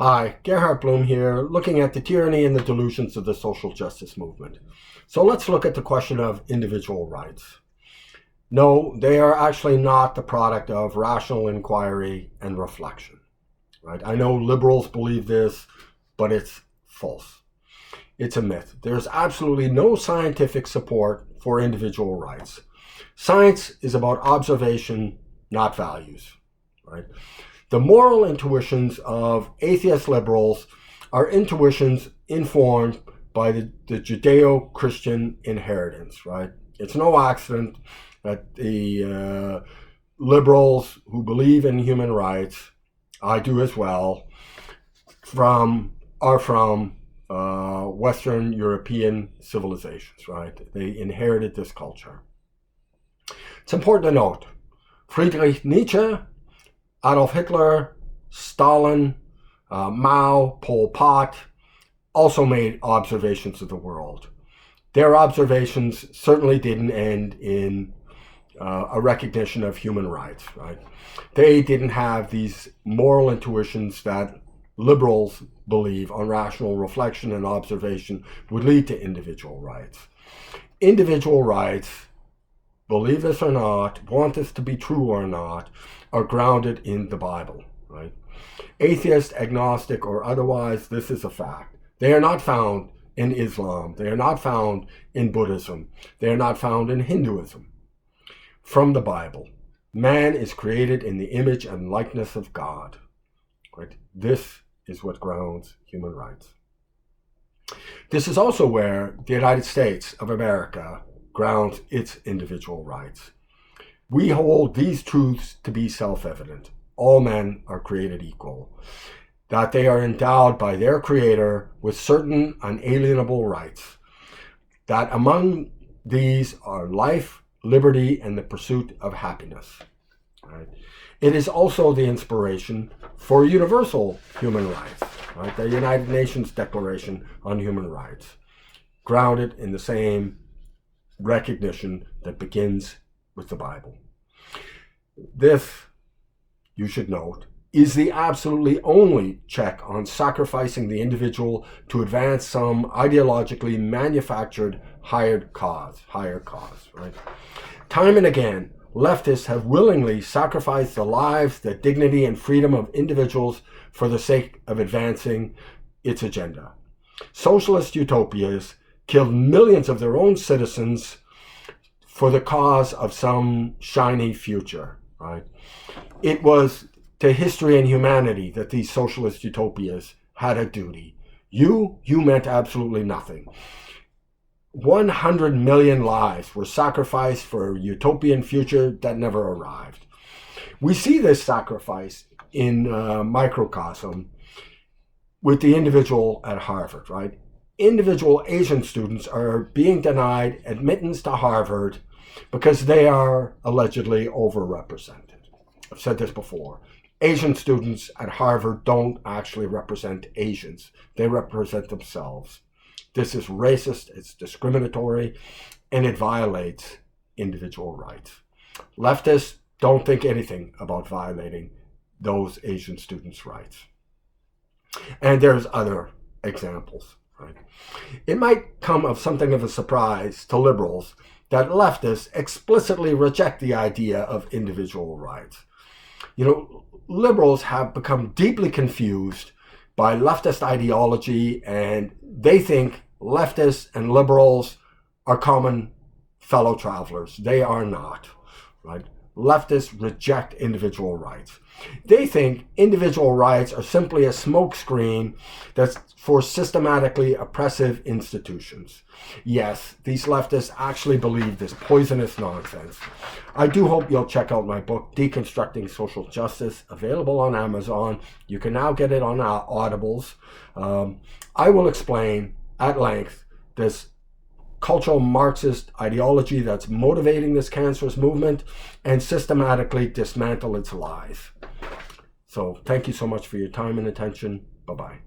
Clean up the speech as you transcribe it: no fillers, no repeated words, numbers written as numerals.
Hi, Gerhard Bloom here, looking at the tyranny and the delusions of the social justice movement. So let's look at the question of individual rights. No, they are actually not the product of rational inquiry and reflection. Right? I know liberals believe this, but it's false. It's a myth. There's absolutely no scientific support for individual rights. Science is about observation, not values. Right? The moral intuitions of atheist liberals are intuitions informed by the Judeo-Christian inheritance, right? It's no accident that the liberals who believe in human rights, I do as well, are from Western European civilizations, right? They inherited this culture. It's important to note, Friedrich Nietzsche, Adolf Hitler, Stalin, Mao, Pol Pot also made observations of the world. Their observations certainly didn't end in a recognition of human rights, right? They didn't have these moral intuitions that liberals believe on rational reflection and observation would lead to individual rights. Individual rights, believe this or not, want this to be true or not, are grounded in the Bible, right? Atheist, agnostic, or otherwise, this is a fact. They are not found in Islam. They are not found in Buddhism. They are not found in Hinduism. From the Bible, man is created in the image and likeness of God, right? This is what grounds human rights. This is also where the United States of America grounds its individual rights. We hold these truths to be self-evident. All men are created equal, that they are endowed by their Creator with certain unalienable rights, that among these are life, liberty, and the pursuit of happiness. Right? It is also the inspiration for universal human rights, right? The United Nations Declaration on Human Rights, grounded in the same recognition that begins with the Bible. This, you should note, is the absolutely only check on sacrificing the individual to advance some ideologically manufactured higher cause, right? Time and again, leftists have willingly sacrificed the lives, the dignity, and freedom of individuals for the sake of advancing its agenda. Socialist utopias killed millions of their own citizens for the cause of some shiny future, right? It was to history and humanity that these socialist utopias had a duty. You meant absolutely nothing. 100 million lives were sacrificed for a utopian future that never arrived. We see this sacrifice in microcosm with the individual at Harvard, right? Individual Asian students are being denied admittance to Harvard because they are allegedly overrepresented. I've said this before. Asian students at Harvard don't actually represent Asians. They represent themselves. This is racist, it's discriminatory, and it violates individual rights. Leftists don't think anything about violating those Asian students' rights. And there's other examples. Right? It might come of something of a surprise to liberals that leftists explicitly reject the idea of individual rights. You know, liberals have become deeply confused by leftist ideology, and they think leftists and liberals are common fellow travelers. They are not, right? Leftists reject individual rights. They think individual rights are simply a smokescreen that's for systematically oppressive institutions. Yes, these leftists actually believe this poisonous nonsense. I do hope you'll check out my book, Deconstructing Social Justice, available on Amazon. You can now get it on Audibles. I will explain at length this cultural Marxist ideology that's motivating this cancerous movement and systematically dismantle its lies. So thank you so much for your time and attention. Bye-bye.